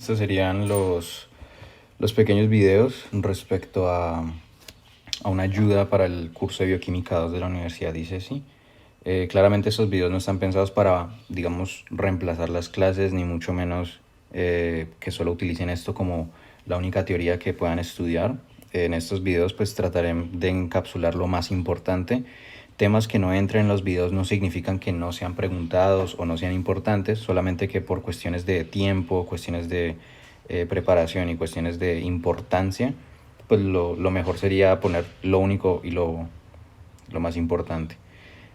Estos serían los pequeños videos respecto a una ayuda para el curso de Bioquímica 2 de la Universidad ICESI. Claramente estos videos no están pensados para, digamos, reemplazar las clases, ni mucho menos que solo utilicen esto como la única teoría que puedan estudiar. En estos videos pues trataré de encapsular lo más importante. Temas que no entren en los videos no significan que no sean preguntados o no sean importantes, solamente que por cuestiones de tiempo, cuestiones de preparación y cuestiones de importancia, pues lo mejor sería poner lo único y lo más importante.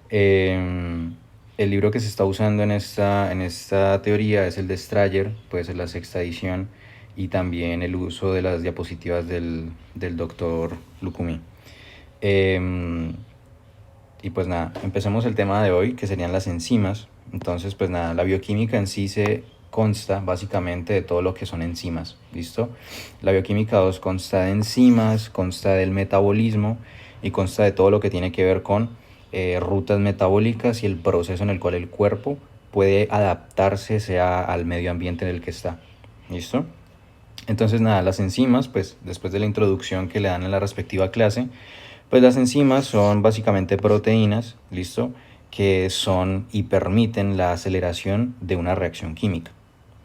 El libro que se está usando en esta teoría es el de Strayer, puede ser la sexta edición, y también el uso de las diapositivas del doctor Lukumi. Y pues nada, empecemos el tema de hoy, que serían las enzimas. Entonces, pues nada, la bioquímica en sí se consta básicamente de todo lo que son enzimas, ¿listo? La bioquímica 2 consta de enzimas, consta del metabolismo y consta de todo lo que tiene que ver con rutas metabólicas y el proceso en el cual el cuerpo puede adaptarse sea al medio ambiente en el que está, ¿listo? Entonces nada, las enzimas, pues después de la introducción que le dan en la respectiva clase, pues las enzimas son básicamente proteínas, ¿listo? Que son y permiten la aceleración de una reacción química.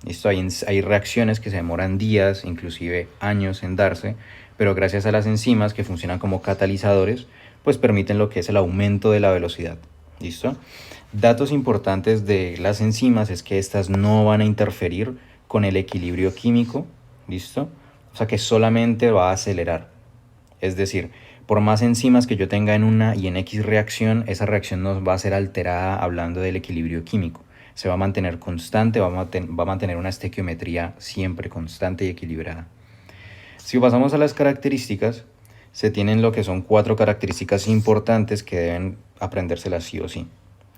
¿Listo? Hay reacciones que se demoran días, inclusive años en darse, pero gracias a las enzimas que funcionan como catalizadores, pues permiten lo que es el aumento de la velocidad. ¿Listo? Datos importantes de las enzimas es que estas no van a interferir con el equilibrio químico, ¿listo? O sea que solamente va a acelerar. Es decir, por más enzimas que yo tenga en una y en X reacción, esa reacción no va a ser alterada hablando del equilibrio químico. Se va a mantener constante, va a mantener una estequiometría siempre constante y equilibrada. Si pasamos a las características, se tienen lo que son 4 características importantes que deben aprendérselas sí o sí.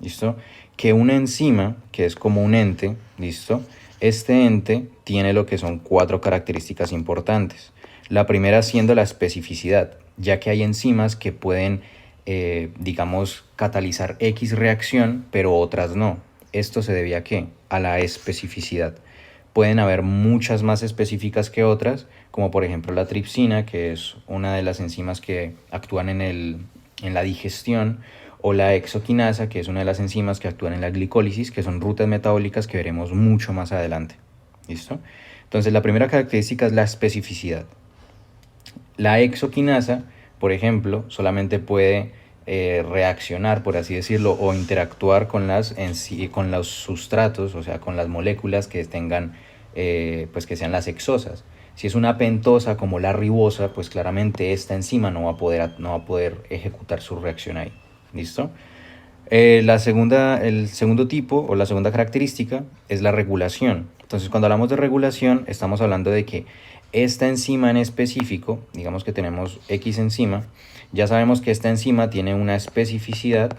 ¿Listo? Que una enzima, que es como un ente, ¿listo? Este ente tiene lo que son 4 características importantes. La primera siendo la especificidad, ya que hay enzimas que pueden, digamos, catalizar X reacción, pero otras no. ¿Esto se debe a qué? A la especificidad. Pueden haber muchas más específicas que otras, como por ejemplo la tripsina, que es una de las enzimas que actúan en la digestión, o la exoquinasa, que es una de las enzimas que actúan en la glicólisis, que son rutas metabólicas que veremos mucho más adelante. ¿Listo? Entonces la primera característica es la especificidad. La exoquinasa, por ejemplo, solamente puede reaccionar, por así decirlo, o interactuar con con los sustratos, o sea, con las moléculas que tengan, pues que sean las exosas. Si es una pentosa como la ribosa, pues claramente esta enzima no va a poder ejecutar su reacción ahí. ¿Listo? El segundo tipo o la segunda característica es la regulación. Entonces, cuando hablamos de regulación, estamos hablando de que esta enzima en específico, digamos que tenemos X enzima, ya sabemos que esta enzima tiene una especificidad,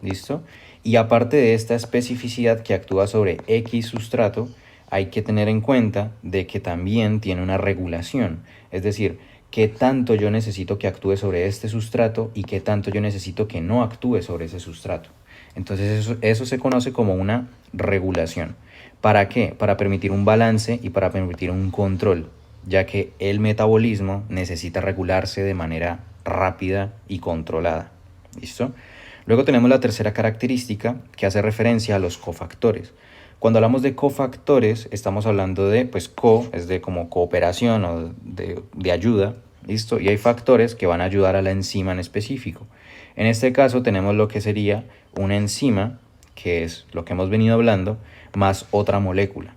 ¿listo? Y aparte de esta especificidad que actúa sobre X sustrato, hay que tener en cuenta de que también tiene una regulación, es decir, qué tanto yo necesito que actúe sobre este sustrato y qué tanto yo necesito que no actúe sobre ese sustrato. Entonces eso se conoce como una regulación. ¿Para qué? Para permitir un balance y para permitir un control, ya que el metabolismo necesita regularse de manera rápida y controlada. ¿Listo? Luego tenemos la tercera característica que hace referencia a los cofactores. Cuando hablamos de cofactores, estamos hablando de, pues, es de como cooperación o de ayuda, ¿listo? Y hay factores que van a ayudar a la enzima en específico. En este caso tenemos lo que sería una enzima, que es lo que hemos venido hablando, más otra molécula,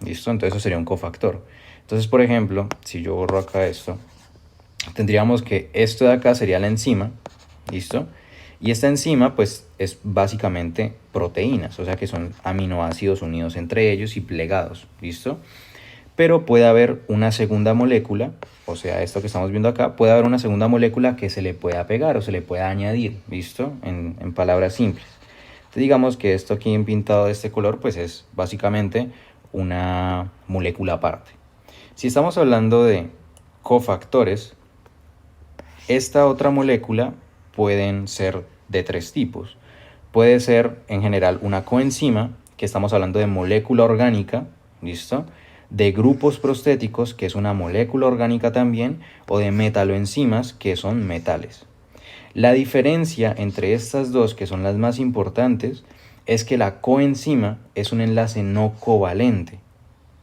¿listo? Entonces eso sería un cofactor. Entonces, por ejemplo, si yo borro acá esto, tendríamos que esto de acá sería la enzima, ¿listo? Y esta enzima pues es básicamente proteínas, o sea que son aminoácidos unidos entre ellos y plegados, ¿listo? Pero puede haber una segunda molécula, o sea, esto que estamos viendo acá, puede haber una segunda molécula que se le pueda pegar o se le pueda añadir, ¿listo? En palabras simples. Entonces, digamos que esto aquí en pintado de este color pues es básicamente una molécula aparte. Si estamos hablando de cofactores, esta otra molécula pueden ser de 3 tipos. Puede ser en general una coenzima, que estamos hablando de molécula orgánica, ¿listo? de grupos prostéticos, que es una molécula orgánica también, o de metaloenzimas, que son metales. La diferencia entre estas dos, que son las más importantes, es que la coenzima es un enlace no covalente.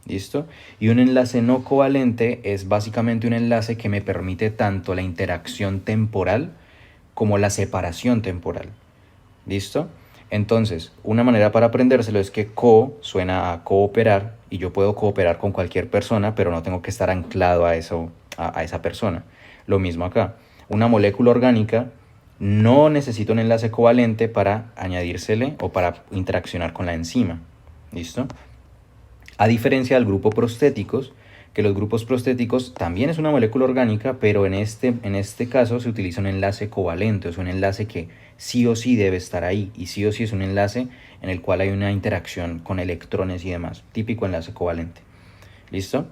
¿Listo? Y un enlace no covalente es básicamente un enlace que me permite tanto la interacción temporal como la separación temporal. ¿Listo? Entonces, una manera para aprendérselo es que co suena a cooperar y yo puedo cooperar con cualquier persona, pero no tengo que estar anclado a eso, a esa persona. Lo mismo acá. Una molécula orgánica no necesita un enlace covalente para añadírsele o para interaccionar con la enzima. ¿Listo? A diferencia del grupo prostéticos, que los grupos prostéticos también es una molécula orgánica, pero en este caso se utiliza un enlace covalente, es un enlace que sí o sí debe estar ahí, y sí o sí es un enlace en el cual hay una interacción con electrones y demás, típico enlace covalente. ¿Listo?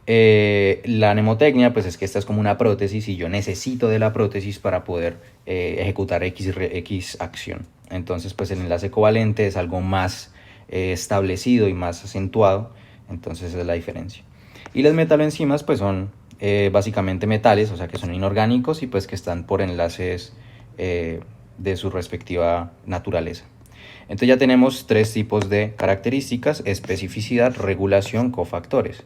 La mnemotecnia, pues es que esta es como una prótesis y yo necesito de la prótesis para poder ejecutar X acción. Entonces, pues el enlace covalente es algo más establecido y más acentuado, entonces esa es la diferencia. Y las metaloenzimas pues son básicamente metales, o sea que son inorgánicos y pues que están por enlaces de su respectiva naturaleza. Entonces ya tenemos tres tipos de características: especificidad, regulación, cofactores.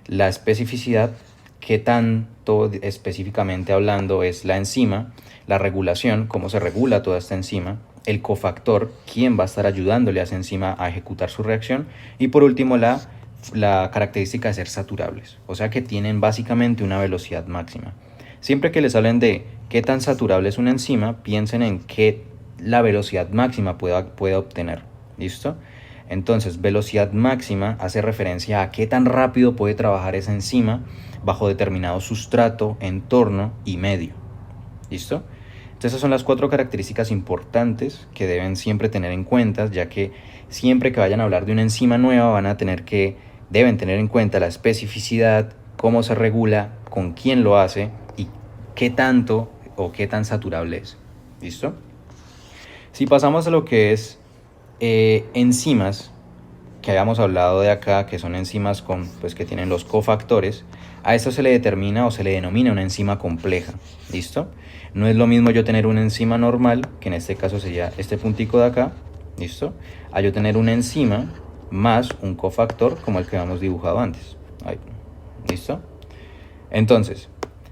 La especificidad, qué tanto específicamente hablando es la enzima; la regulación, cómo se regula toda esta enzima; el cofactor, quién va a estar ayudándole a esa enzima a ejecutar su reacción; y por último la característica de ser saturables, o sea que tienen básicamente una velocidad máxima. Siempre que les hablen de qué tan saturable es una enzima, piensen en qué la velocidad máxima puede obtener. ¿Listo? Entonces, velocidad máxima hace referencia a qué tan rápido puede trabajar esa enzima bajo determinado sustrato, entorno y medio. ¿Listo? Entonces, esas son las 4 características importantes que deben siempre tener en cuenta, ya que siempre que vayan a hablar de una enzima nueva deben tener en cuenta la especificidad, cómo se regula, con quién lo hace y qué tanto o qué tan saturable es. ¿Listo? Si pasamos a lo que es enzimas, que habíamos hablado de acá, que son enzimas que tienen los cofactores, a esto se le determina o se le denomina una enzima compleja. ¿Listo? No es lo mismo yo tener una enzima normal, que en este caso sería este puntico de acá, ¿listo?, a yo tener una enzima más un cofactor como el que habíamos dibujado antes. Ahí. ¿Listo? Entonces,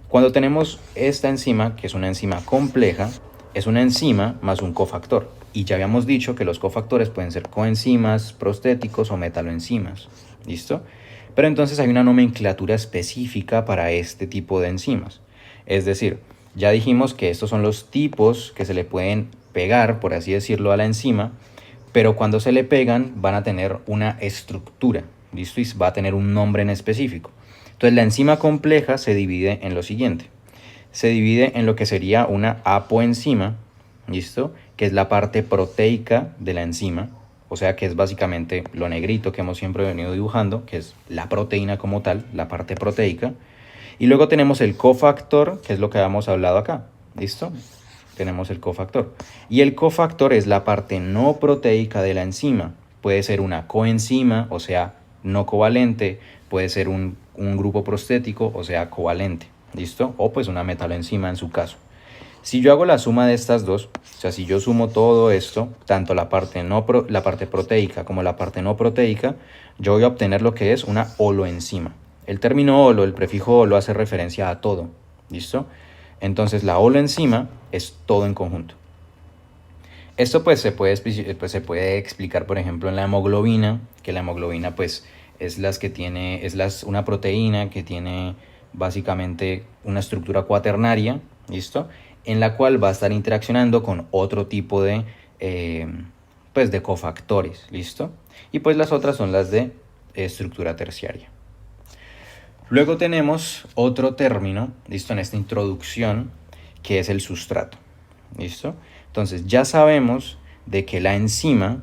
cuando tenemos esta enzima, que es una enzima compleja, es una enzima más un cofactor. Y ya habíamos dicho que los cofactores pueden ser coenzimas, prostéticos o metaloenzimas. ¿Listo? Pero entonces hay una nomenclatura específica para este tipo de enzimas. Es decir, ya dijimos que estos son los tipos que se le pueden pegar, por así decirlo, a la enzima, pero cuando se le pegan van a tener una estructura, ¿listo? Y va a tener un nombre en específico. Entonces la enzima compleja se divide en lo siguiente. Se divide en lo que sería una apoenzima, ¿listo?, que es la parte proteica de la enzima, o sea que es básicamente lo negrito que hemos siempre venido dibujando, que es la proteína como tal, la parte proteica. Y luego tenemos el cofactor, que es lo que habíamos hablado acá, ¿listo? Tenemos el cofactor. Y el cofactor es la parte no proteica de la enzima. Puede ser una coenzima, o sea, no covalente, puede ser un grupo prostético, o sea, covalente, ¿listo? O pues una metaloenzima en su caso. Si yo hago la suma de estas dos, o sea, si yo sumo todo esto, tanto la parte proteica como la parte no proteica, yo voy a obtener lo que es una holoenzima. El término holo, el prefijo holo, hace referencia a todo, ¿listo? Entonces la holoenzima es todo en conjunto. Esto pues se puede explicar, por ejemplo, en la hemoglobina, que la hemoglobina pues es una proteína que tiene básicamente una estructura cuaternaria, ¿listo?, en la cual va a estar interaccionando con otro tipo de cofactores, ¿listo? Y pues las otras son las de estructura terciaria. Luego tenemos otro término, ¿listo?, en esta introducción, que es el sustrato, ¿listo? Entonces ya sabemos de que la enzima,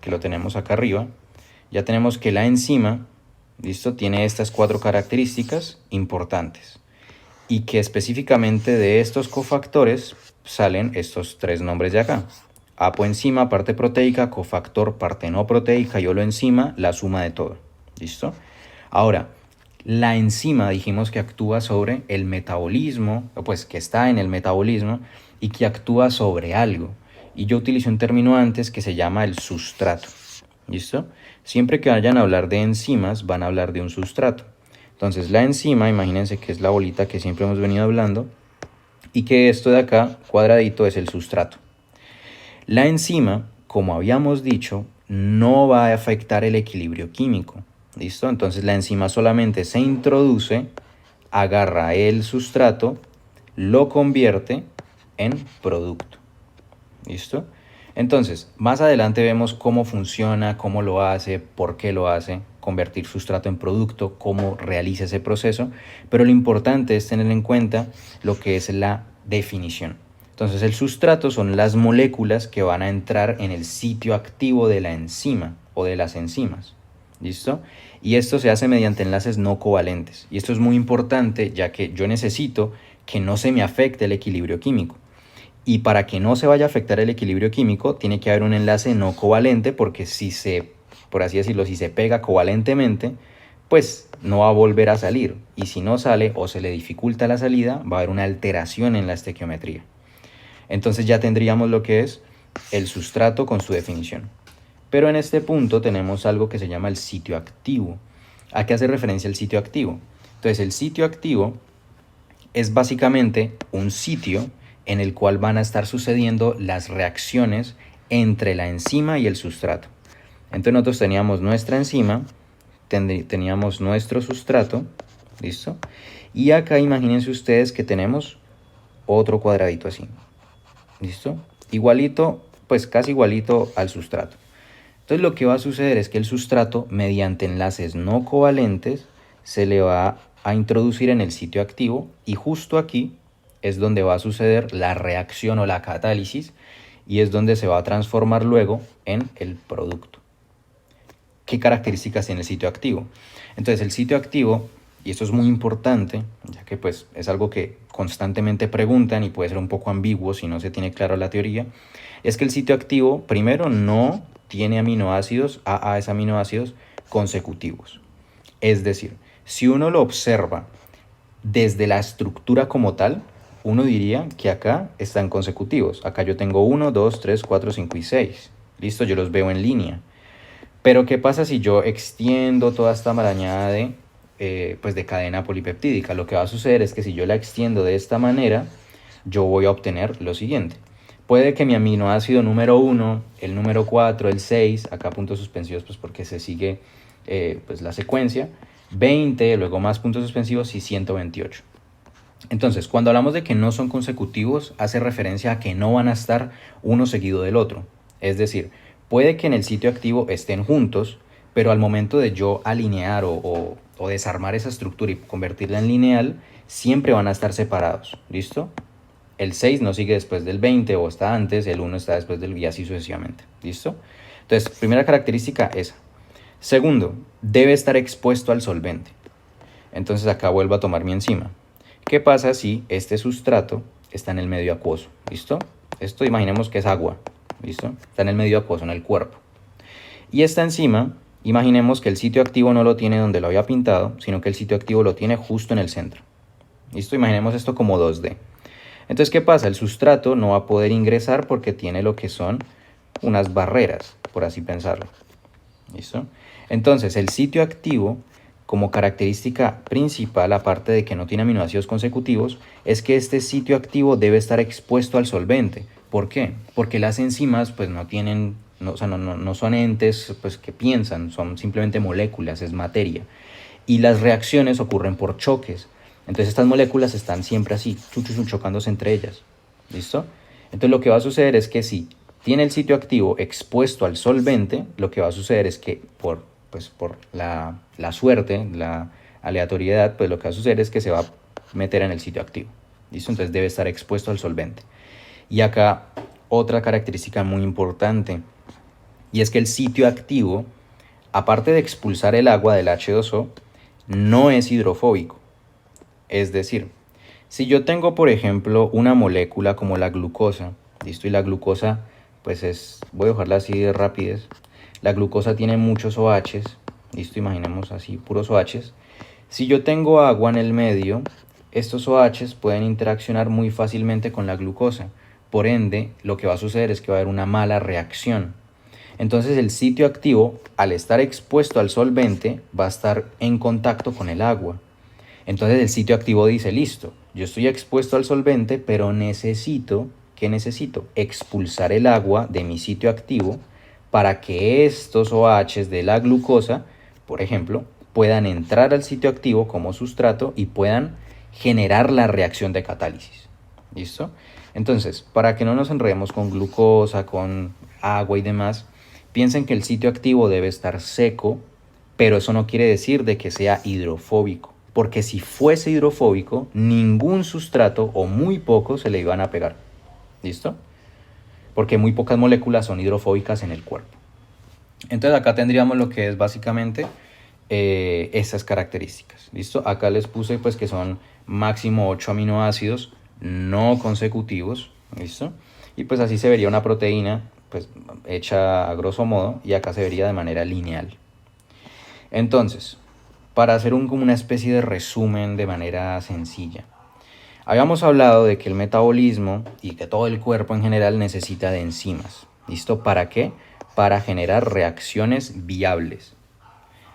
que lo tenemos acá arriba, ya tenemos que la enzima, ¿listo?, tiene estas 4 características importantes. Y que específicamente de estos cofactores salen estos 3 nombres de acá: apoenzima, parte proteica; cofactor, parte no proteica; y holoenzima, la suma de todo. ¿Listo? Ahora, la enzima dijimos que actúa sobre el metabolismo, pues que está en el metabolismo y que actúa sobre algo. Y yo utilicé un término antes que se llama el sustrato. ¿Listo? Siempre que vayan a hablar de enzimas, van a hablar de un sustrato. Entonces, la enzima, imagínense que es la bolita que siempre hemos venido hablando, y que esto de acá, cuadradito, es el sustrato. La enzima, como habíamos dicho, no va a afectar el equilibrio químico. ¿Listo? Entonces la enzima solamente se introduce, agarra el sustrato, lo convierte en producto. ¿Listo? Entonces, más adelante vemos cómo funciona, cómo lo hace, por qué lo hace, convertir sustrato en producto, cómo realiza ese proceso, pero lo importante es tener en cuenta lo que es la definición. Entonces, el sustrato son las moléculas que van a entrar en el sitio activo de la enzima o de las enzimas. ¿Listo? Y esto se hace mediante enlaces no covalentes. Y esto es muy importante ya que yo necesito que no se me afecte el equilibrio químico. Y para que no se vaya a afectar el equilibrio químico, tiene que haber un enlace no covalente, porque si se, por así decirlo, si se pega covalentemente, pues no va a volver a salir. Y si no sale o se le dificulta la salida, va a haber una alteración en la estequiometría. Entonces ya tendríamos lo que es el sustrato con su definición. Pero en este punto tenemos algo que se llama el sitio activo. ¿A qué hace referencia el sitio activo? Entonces el sitio activo es básicamente un sitio en el cual van a estar sucediendo las reacciones entre la enzima y el sustrato. Entonces nosotros teníamos nuestra enzima, teníamos nuestro sustrato, ¿listo? Y acá imagínense ustedes que tenemos otro cuadradito así, ¿listo? Igualito, pues casi igualito al sustrato. Entonces lo que va a suceder es que el sustrato, mediante enlaces no covalentes, se le va a introducir en el sitio activo, y justo aquí es donde va a suceder la reacción o la catálisis, y es donde se va a transformar luego en el producto. ¿Qué características tiene el sitio activo? Entonces el sitio activo, y esto es muy importante, ya que pues es algo que constantemente preguntan y puede ser un poco ambiguo si no se tiene claro la teoría, es que el sitio activo primero no tiene aminoácidos, AA es aminoácidos consecutivos. Es decir, si uno lo observa desde la estructura como tal, uno diría que acá están consecutivos. Acá yo tengo 1, 2, 3, 4, 5 y 6. Listo, yo los veo en línea. Pero ¿qué pasa si yo extiendo toda esta marañada de cadena polipeptídica? Lo que va a suceder es que si yo la extiendo de esta manera, yo voy a obtener lo siguiente. Puede que mi aminoácido número 1, el número 4, el 6, acá puntos suspensivos pues porque se sigue pues la secuencia, 20, luego más puntos suspensivos y 128. Entonces, cuando hablamos de que no son consecutivos, hace referencia a que no van a estar uno seguido del otro. Es decir, puede que en el sitio activo estén juntos, pero al momento de yo alinear o desarmar esa estructura y convertirla en lineal, siempre van a estar separados. ¿Listo? El 6 no sigue después del 20 o está antes, el 1 está después del y así sucesivamente. ¿Listo? Entonces, primera característica esa. Segundo, debe estar expuesto al solvente. Entonces acá vuelvo a tomar mi enzima. ¿Qué pasa si este sustrato está en el medio acuoso? ¿Listo? Esto imaginemos que es agua. ¿Listo? Está en el medio acuoso, en el cuerpo. Y esta enzima, imaginemos que el sitio activo no lo tiene donde lo había pintado, sino que el sitio activo lo tiene justo en el centro. ¿Listo? Imaginemos esto como 2D. Entonces, ¿qué pasa? El sustrato no va a poder ingresar porque tiene lo que son unas barreras, por así pensarlo. ¿Listo? Entonces, el sitio activo, como característica principal, aparte de que no tiene aminoácidos consecutivos, es que este sitio activo debe estar expuesto al solvente. ¿Por qué? Porque las enzimas pues no tienen, no son entes pues, que piensan, son simplemente moléculas, es materia. Y las reacciones ocurren por choques. Entonces estas moléculas están siempre así, chocándose entre ellas. ¿Listo? Entonces lo que va a suceder es que si tiene el sitio activo expuesto al solvente, lo que va a suceder es que por la suerte, la aleatoriedad, pues lo que va a suceder es que se va a meter en el sitio activo. ¿Listo? Entonces debe estar expuesto al solvente. Y acá otra característica muy importante, y es que el sitio activo, aparte de expulsar el agua del H2O, no es hidrofóbico. Es decir, si yo tengo, por ejemplo, una molécula como la glucosa, ¿listo? Y la glucosa, pues voy a dejarla así de rapidez. La glucosa tiene muchos OHs, listo, imaginemos así, puros OHs. Si yo tengo agua en el medio, estos OHs pueden interaccionar muy fácilmente con la glucosa. Por ende, lo que va a suceder es que va a haber una mala reacción. Entonces el sitio activo, al estar expuesto al solvente, va a estar en contacto con el agua. Entonces el sitio activo dice, listo, yo estoy expuesto al solvente, pero ¿qué necesito? Expulsar el agua de mi sitio activo para que estos OHs de la glucosa, por ejemplo, puedan entrar al sitio activo como sustrato y puedan generar la reacción de catálisis. ¿Listo? Entonces, para que no nos enredemos con glucosa, con agua y demás, piensen que el sitio activo debe estar seco, pero eso no quiere decir de que sea hidrofóbico, porque si fuese hidrofóbico, ningún sustrato o muy pocos se le iban a pegar. ¿Listo? Porque muy pocas moléculas son hidrofóbicas en el cuerpo. Entonces acá tendríamos lo que es básicamente esas características. ¿Listo? Acá les puse pues que son máximo 8 aminoácidos no consecutivos. ¿Listo? Y pues así se vería una proteína pues hecha a grosso modo, y acá se vería de manera lineal. Entonces, para hacer como una especie de resumen de manera sencilla, habíamos hablado de que el metabolismo y que todo el cuerpo en general necesita de enzimas. ¿Listo? ¿Para qué? Para generar reacciones viables.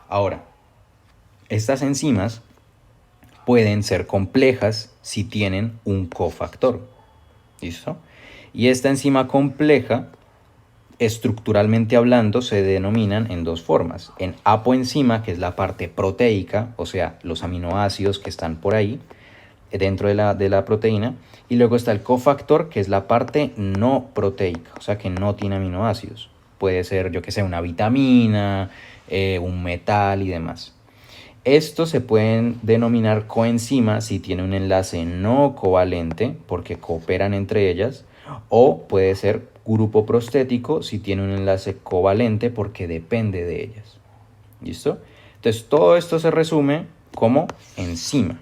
Ahora, estas enzimas pueden ser complejas si tienen un cofactor. ¿Listo? Y esta enzima compleja, estructuralmente hablando, se denominan en dos formas. En apoenzima, que es la parte proteica, o sea, los aminoácidos que están por ahí, dentro de la proteína, y luego está el cofactor, que es la parte no proteica, o sea que no tiene aminoácidos. Puede ser, yo que sé, una vitamina, un metal y demás. Estos se pueden denominar coenzimas si tiene un enlace no covalente, porque cooperan entre ellas, o puede ser grupo prostético si tiene un enlace covalente, porque depende de ellas. ¿Listo? Entonces todo esto se resume como enzima.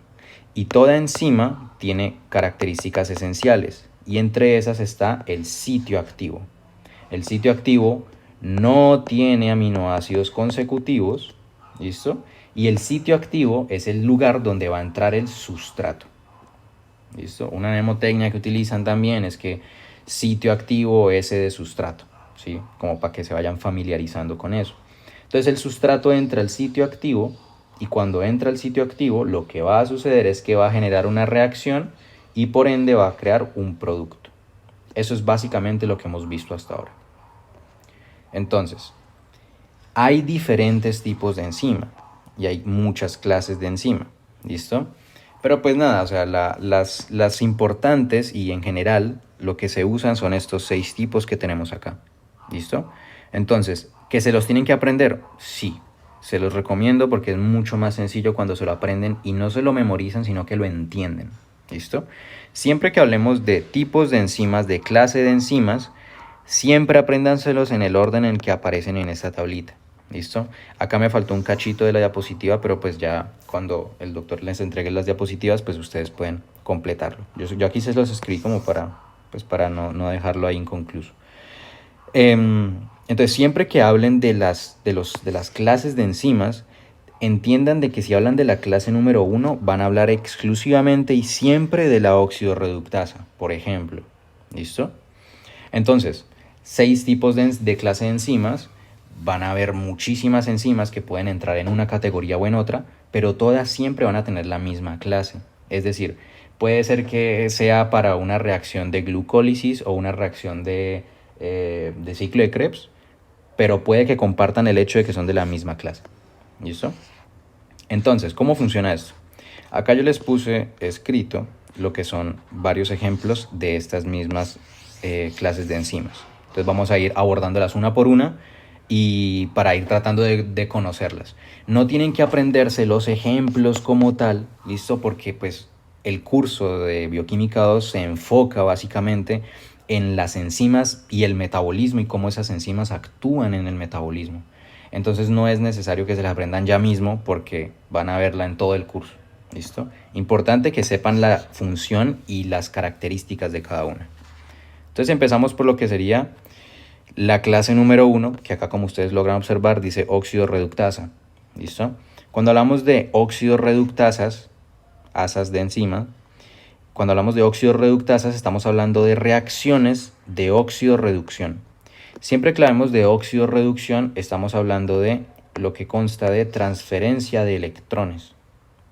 Y toda enzima tiene características esenciales, y entre esas está el sitio activo. El sitio activo no tiene aminoácidos consecutivos, ¿listo? Y el sitio activo es el lugar donde va a entrar el sustrato, ¿listo? Una mnemotecnia que utilizan también es que sitio activo S de sustrato, ¿sí? Como para que se vayan familiarizando con eso. Entonces el sustrato entra al sitio activo, y cuando entra al sitio activo lo que va a suceder es que va a generar una reacción y por ende va a crear un producto. Eso es básicamente lo que hemos visto hasta ahora. Entonces, hay diferentes tipos de enzima y hay muchas clases de enzima, ¿listo? Pero pues nada, o sea, las importantes y en general lo que se usan son estos 6 tipos que tenemos acá, ¿listo? Entonces, ¿que se los tienen que aprender? Sí, se los recomiendo porque es mucho más sencillo cuando se lo aprenden y no se lo memorizan, sino que lo entienden, ¿listo? Siempre que hablemos de tipos de enzimas, de clase de enzimas, siempre apréndanselos en el orden en que aparecen en esta tablita. ¿Listo? Acá me faltó un cachito de la diapositiva, pero pues ya cuando el doctor les entregue las diapositivas, pues ustedes pueden completarlo. Yo aquí se los escribí como para no dejarlo ahí inconcluso. Entonces, siempre que hablen de las clases de enzimas, entiendan de que si hablan de la clase número 1, van a hablar exclusivamente y siempre de la oxidorreductasa, por ejemplo. ¿Listo? Entonces, 6 tipos de clase de enzimas. Van a haber muchísimas enzimas que pueden entrar en una categoría o en otra, pero todas siempre van a tener la misma clase. Es decir, puede ser que sea para una reacción de glucólisis o una reacción de ciclo de Krebs, pero puede que compartan el hecho de que son de la misma clase. ¿Listo? Entonces, ¿cómo funciona esto? Acá yo les puse escrito lo que son varios ejemplos de estas mismas clases de enzimas. Entonces vamos a ir abordándolas una por una y para ir tratando de conocerlas. No tienen que aprenderse los ejemplos como tal, ¿listo? Porque pues el curso de Bioquímica 2 se enfoca básicamente en las enzimas y el metabolismo y cómo esas enzimas actúan en el metabolismo. Entonces no es necesario que se las aprendan ya mismo porque van a verla en todo el curso, ¿listo? Importante que sepan la función y las características de cada una. Entonces empezamos por lo que sería la clase número 1, que acá como ustedes logran observar dice óxido reductasa, ¿Listo? Cuando hablamos de óxidos reductasas, asas de enzima, cuando hablamos de óxidos reductasas estamos hablando de reacciones de óxido-reducción. Siempre que hablamos de óxido-reducción estamos hablando de lo que consta de transferencia de electrones.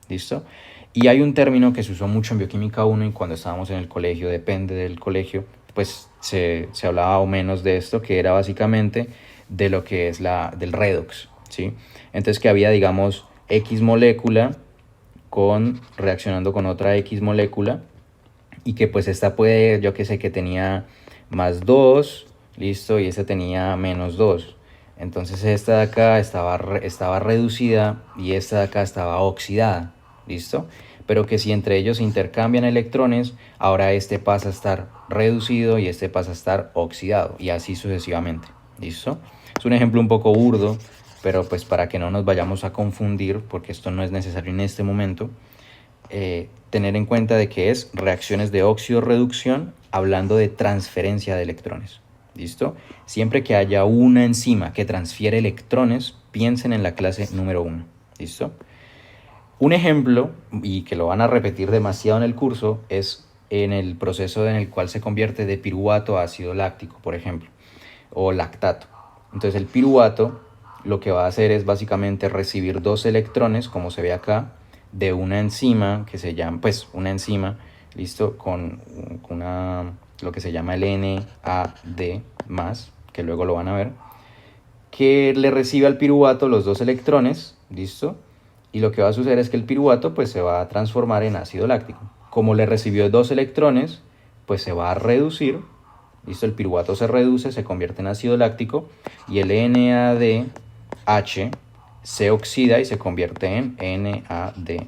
¿Listo? Y hay un término que se usó mucho en Bioquímica 1 y cuando estábamos en el colegio, depende del colegio, pues se hablaba o menos de esto, que era básicamente de lo que es del redox, ¿sí? Entonces que había, digamos, X molécula reaccionando con otra X molécula y que pues esta puede, yo que sé, que tenía más 2, listo, y esta tenía menos 2. Entonces esta de acá estaba reducida y esta de acá estaba oxidada, listo. Pero que si entre ellos intercambian electrones, ahora este pasa a estar reducido y este pasa a estar oxidado y así sucesivamente, listo. Es un ejemplo un poco burdo, pero pues para que no nos vayamos a confundir, porque esto no es necesario en este momento, tener en cuenta de que es reacciones de óxido-reducción hablando de transferencia de electrones. ¿Listo? Siempre que haya una enzima que transfiere electrones, piensen en la clase número 1. ¿Listo? Un ejemplo, y que lo van a repetir demasiado en el curso, es en el proceso en el cual se convierte de piruvato a ácido láctico, por ejemplo, o lactato. Entonces el piruvato lo que va a hacer es básicamente recibir 2 electrones, como se ve acá, de una enzima que se llama, pues una enzima, listo, con lo que se llama el NAD+, que luego lo van a ver, que le recibe al piruvato los 2 electrones, listo, y lo que va a suceder es que el piruvato pues se va a transformar en ácido láctico. Como le recibió 2 electrones, pues se va a reducir, listo, el piruvato se reduce, se convierte en ácido láctico y el NADH se oxida y se convierte en NAD+,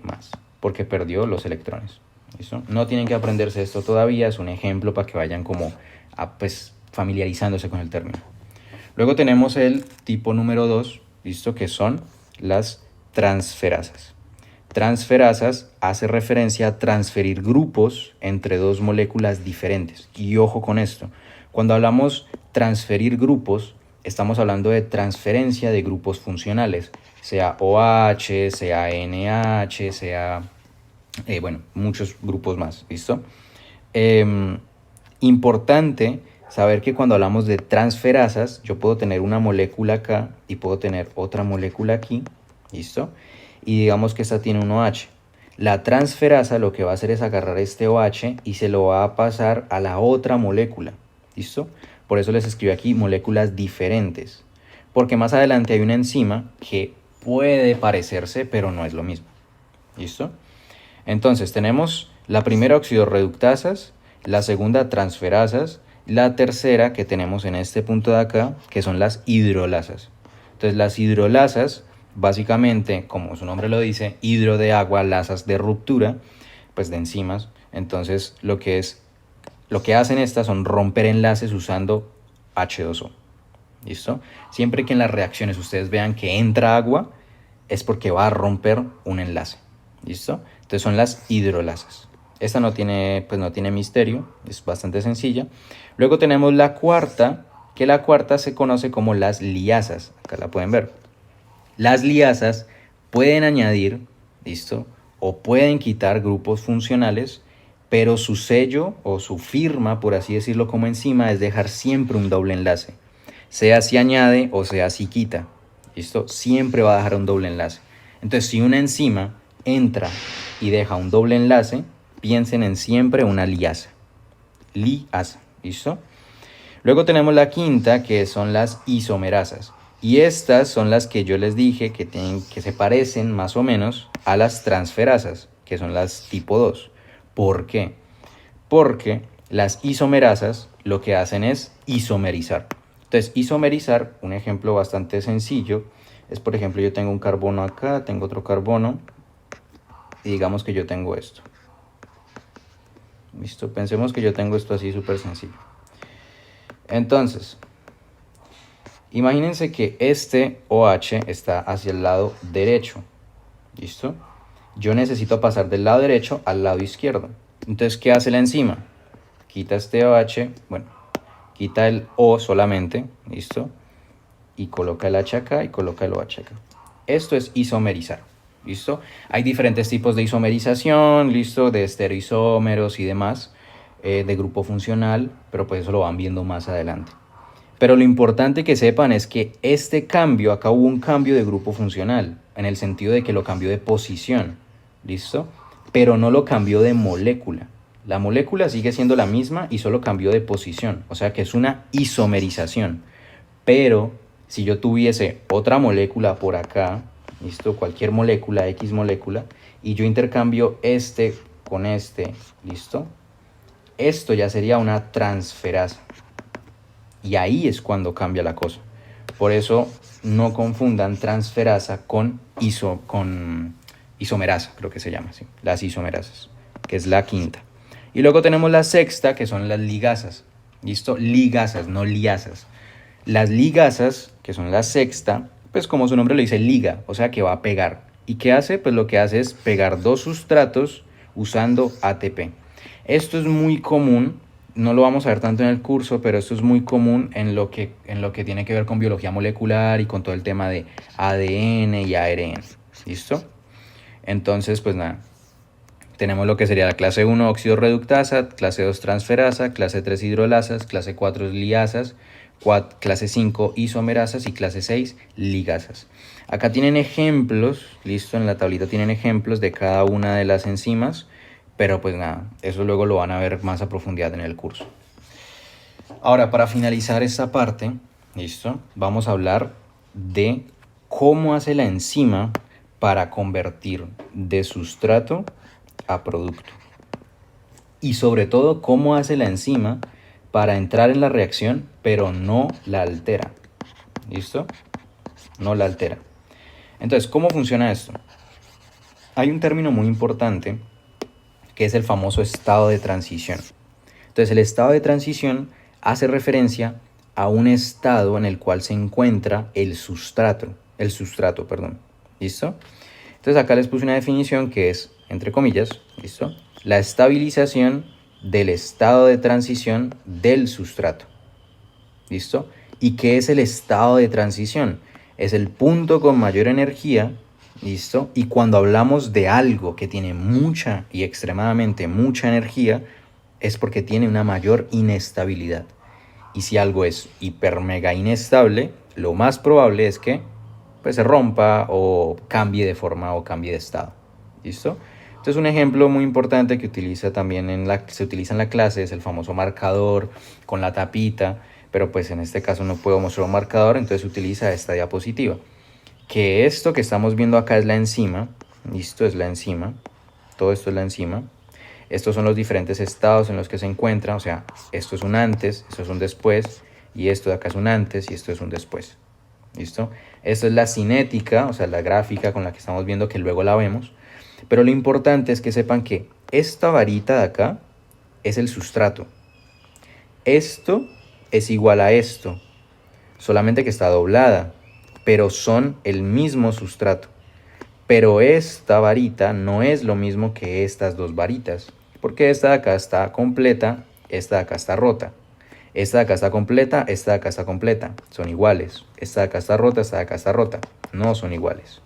porque perdió los electrones. ¿Listo? No tienen que aprenderse esto todavía, es un ejemplo para que vayan como pues, familiarizándose con el término. Luego tenemos el tipo número 2, ¿listo? Que son las transferasas. Transferasas hace referencia a transferir grupos entre 2 moléculas diferentes. Y ojo con esto, cuando hablamos transferir grupos, estamos hablando de transferencia de grupos funcionales, sea OH, sea NH, sea, bueno, muchos grupos más, ¿listo? Importante saber que cuando hablamos de transferasas, yo puedo tener una molécula acá y puedo tener otra molécula aquí, ¿listo? Y digamos que esta tiene un OH. La transferasa lo que va a hacer es agarrar este OH y se lo va a pasar a la otra molécula, ¿listo? Por eso les escribo aquí moléculas diferentes, porque más adelante hay una enzima que puede parecerse, pero no es lo mismo, ¿listo? Entonces tenemos la primera oxidorreductasas, la segunda transferasas, la tercera que tenemos en este punto de acá, que son las hidrolasas. Entonces las hidrolasas, básicamente, como su nombre lo dice, hidro de agua, lasas de ruptura, pues de enzimas. Entonces lo que hacen estas son romper enlaces usando H2O. ¿Listo? Siempre que en las reacciones ustedes vean que entra agua, es porque va a romper un enlace. ¿Listo? Entonces son las hidrolasas. Esta no tiene misterio, es bastante sencilla. Luego tenemos la cuarta, que la cuarta se conoce como las liasas. Acá la pueden ver. Las liasas pueden añadir, ¿listo? O pueden quitar grupos funcionales, pero su sello o su firma, por así decirlo, como enzima, es dejar siempre un doble enlace. Sea si añade o sea si quita, ¿listo? Siempre va a dejar un doble enlace. Entonces, si una enzima entra y deja un doble enlace, piensen en siempre una liasa. Liasa, ¿listo? Luego tenemos la quinta, que son las isomerasas. Y estas son las que yo les dije que se parecen más o menos a las transferasas, que son las tipo 2. ¿Por qué? Porque las isomerasas lo que hacen es isomerizar. Entonces, isomerizar, un ejemplo bastante sencillo, es por ejemplo yo tengo un carbono acá, tengo otro carbono, y digamos que yo tengo esto. ¿Listo? Pensemos que yo tengo esto así súper sencillo. Entonces, imagínense que este OH está hacia el lado derecho. ¿Listo? Yo necesito pasar del lado derecho al lado izquierdo. Entonces, ¿qué hace la enzima? Quita este OH, bueno, quita el O solamente, ¿listo? Y coloca el H acá y coloca el OH acá. Esto es isomerizar. ¿Listo? Hay diferentes tipos de isomerización, ¿listo? De estereoisómeros y demás, de grupo funcional, pero pues eso lo van viendo más adelante. Pero lo importante que sepan es que este cambio, acá hubo un cambio de grupo funcional, en el sentido de que lo cambió de posición, ¿listo? Pero no lo cambió de molécula. La molécula sigue siendo la misma y solo cambió de posición, o sea que es una isomerización. Pero si yo tuviese otra molécula por acá, ¿listo? Cualquier molécula, X molécula, y yo intercambio este con este, ¿listo? Esto ya sería una transferasa. Y ahí es cuando cambia la cosa. Por eso no confundan transferasa con isomerasa, creo que se llama así, las isomerasas, que es la quinta. Y luego tenemos la sexta, que son las ligasas. ¿Listo? Ligasas, no liasas. Las ligasas, que son la sexta, pues como su nombre lo dice, liga, o sea que va a pegar. ¿Y qué hace? Pues lo que hace es pegar dos sustratos usando ATP. Esto es muy común, no lo vamos a ver tanto en el curso, pero esto es muy común en lo que tiene que ver con biología molecular y con todo el tema de ADN y ARN. ¿Listo? Entonces, pues nada, tenemos lo que sería la clase 1 óxido reductasa, clase 2 transferasa, clase 3 hidrolasas, clase 4 liasas, clase 5 isomerasas y clase 6 ligasas. Acá tienen ejemplos, listo, en la tablita tienen ejemplos de cada una de las enzimas, pero pues nada, eso luego lo van a ver más a profundidad en el curso. Ahora, para finalizar esta parte, listo, vamos a hablar de cómo hace la enzima para convertir de sustrato a producto. Y sobre todo, cómo hace la enzima para entrar en la reacción, pero no la altera. ¿Listo? No la altera. Entonces, ¿cómo funciona esto? Hay un término muy importante que es el famoso estado de transición. Entonces, el estado de transición hace referencia a un estado en el cual se encuentra el sustrato, perdón. ¿Listo? Entonces, acá les puse una definición que es, entre comillas, ¿listo? La estabilización del estado de transición del sustrato. ¿Listo? ¿Y qué es el estado de transición? Es el punto con mayor energía, ¿listo? Y cuando hablamos de algo que tiene mucha y extremadamente mucha energía, es porque tiene una mayor inestabilidad. Y si algo es hiper mega inestable, lo más probable es que pues, se rompa o cambie de forma o cambie de estado. ¿Listo? Entonces un ejemplo muy importante que utiliza también se utiliza en la clase es el famoso marcador con la tapita, pero pues en este caso no puedo mostrar un marcador, entonces utiliza esta diapositiva. Que esto que estamos viendo acá es la enzima, listo, es la enzima, todo esto es la enzima. Estos son los diferentes estados en los que se encuentra, o sea, esto es un antes, esto es un después, y esto de acá es un antes y esto es un después. ¿Listo? Esto es la cinética, o sea, la gráfica con la que estamos viendo que luego la vemos. Pero lo importante es que sepan que esta varita de acá es el sustrato. Esto es igual a esto, solamente que está doblada, pero son el mismo sustrato. Pero esta varita no es lo mismo que estas dos varitas, porque esta de acá está completa, esta de acá está rota. Esta de acá está completa, esta de acá está completa. Son iguales. Esta de acá está rota, esta de acá está rota. No son iguales.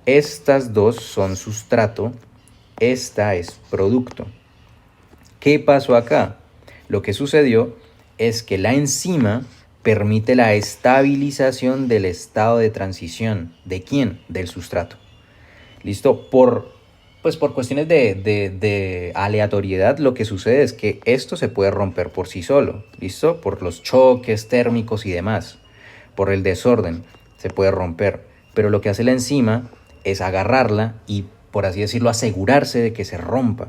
Estas dos son sustrato, esta es producto. ¿Qué pasó acá? Lo que sucedió es que la enzima permite la estabilización del estado de transición. ¿De quién? Del sustrato. ¿Listo? Por cuestiones de aleatoriedad, lo que sucede es que esto se puede romper por sí solo. ¿Listo? Por los choques térmicos y demás. Por el desorden se puede romper. Pero lo que hace la enzima es agarrarla y, por así decirlo, asegurarse de que se rompa.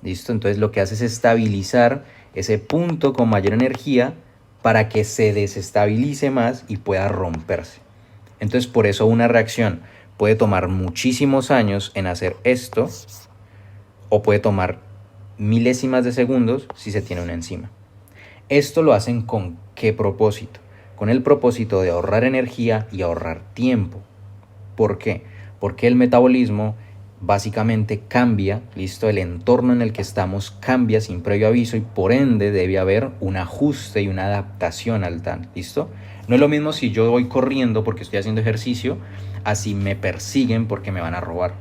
¿Listo? Entonces lo que hace es estabilizar ese punto con mayor energía para que se desestabilice más y pueda romperse. Entonces por eso una reacción puede tomar muchísimos años en hacer esto o puede tomar milésimas de segundos si se tiene una enzima. Esto lo hacen ¿con qué propósito? Con el propósito de ahorrar energía y ahorrar tiempo. ¿Por qué? Porque el metabolismo básicamente cambia, ¿listo? El entorno en el que estamos cambia sin previo aviso y por ende debe haber un ajuste y una adaptación al TAN, ¿listo? No es lo mismo si yo voy corriendo porque estoy haciendo ejercicio, así me persiguen porque me van a robar.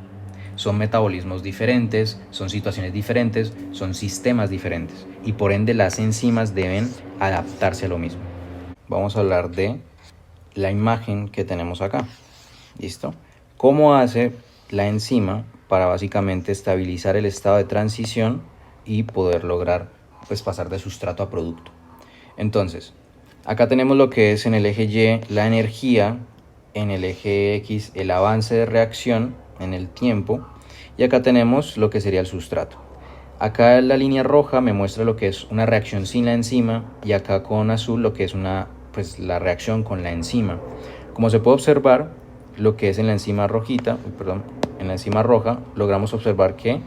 Son metabolismos diferentes, son situaciones diferentes, son sistemas diferentes y por ende las enzimas deben adaptarse a lo mismo. Vamos a hablar de la imagen que tenemos acá. ¿Listo? ¿Cómo hace la enzima para básicamente estabilizar el estado de transición y poder lograr pues pasar de sustrato a producto? Entonces, acá tenemos lo que es en el eje Y la energía, en el eje X el avance de reacción en el tiempo y acá tenemos lo que sería el sustrato. Acá la línea roja me muestra lo que es una reacción sin la enzima y acá con azul lo que es la reacción con la enzima. Como se puede observar, lo que es en la enzima rojita, en la enzima roja, logramos observar que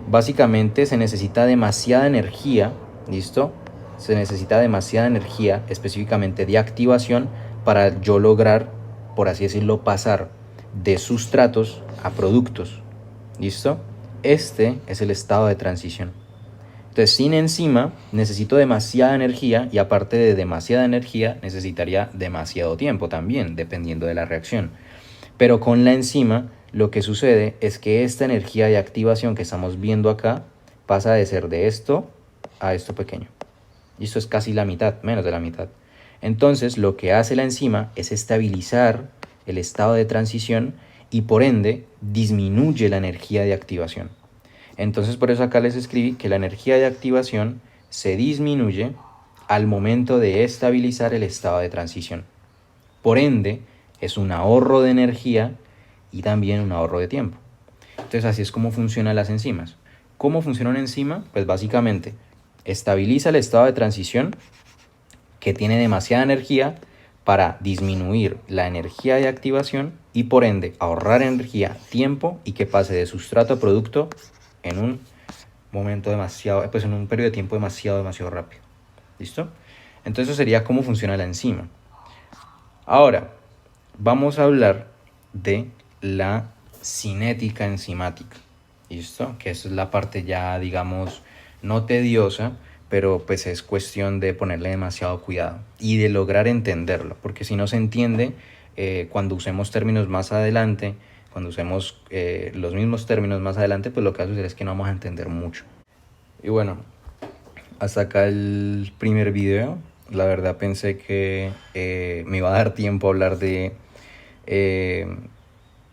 básicamente se necesita demasiada energía, ¿listo? Se necesita demasiada energía, específicamente de activación, para yo lograr, por así decirlo, pasar de sustratos a productos, ¿listo? Este es el estado de transición. Entonces, sin enzima necesito demasiada energía y aparte de demasiada energía necesitaría demasiado tiempo también, dependiendo de la reacción. Pero con la enzima lo que sucede es que esta energía de activación que estamos viendo acá pasa de ser de esto a esto pequeño. Y esto es casi la mitad, menos de la mitad. Entonces lo que hace la enzima es estabilizar el estado de transición y por ende disminuye la energía de activación. Entonces por eso acá les escribí que la energía de activación se disminuye al momento de estabilizar el estado de transición. Por ende, es un ahorro de energía y también un ahorro de tiempo. Entonces así es como funcionan las enzimas. ¿Cómo funciona una enzima? Pues básicamente estabiliza el estado de transición que tiene demasiada energía para disminuir la energía de activación y por ende ahorrar energía, tiempo y que pase de sustrato a producto en un momento demasiado, pues en un periodo de tiempo demasiado rápido. ¿Listo? Entonces eso sería cómo funciona la enzima. Ahora, vamos a hablar de la cinética enzimática, ¿listo? Que esa es la parte ya, digamos, no tediosa, pero pues es cuestión de ponerle demasiado cuidado y de lograr entenderlo, porque si no se entiende, cuando usemos términos más adelante, cuando usemos los mismos términos más adelante, pues lo que va a suceder es que no vamos a entender mucho. Y bueno, hasta acá el primer video. La verdad pensé que me iba a dar tiempo a hablar de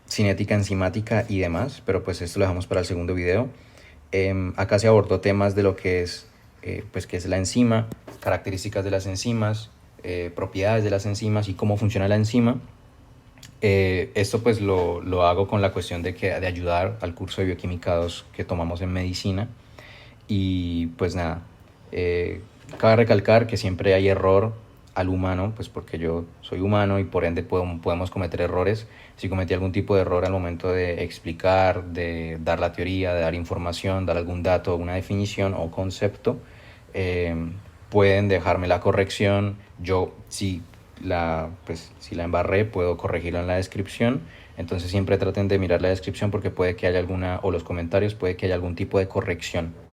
cinética enzimática y demás, pero pues esto lo dejamos para el segundo video. Acá se abordó temas de lo que es, pues qué es la enzima, características de las enzimas, propiedades de las enzimas y cómo funciona la enzima. Esto pues lo hago con la cuestión de ayudar al curso de bioquímica 2 que tomamos en medicina. Y pues nada, cabe recalcar que siempre hay error al humano, pues porque yo soy humano y por ende podemos cometer errores. Si cometí algún tipo de error al momento de explicar, de dar la teoría, de dar información, dar algún dato, una definición o concepto, pueden dejarme la corrección. Yo, si si la embarré, puedo corregirlo en la descripción. Entonces siempre traten de mirar la descripción porque puede que haya alguna, o los comentarios, puede que haya algún tipo de corrección.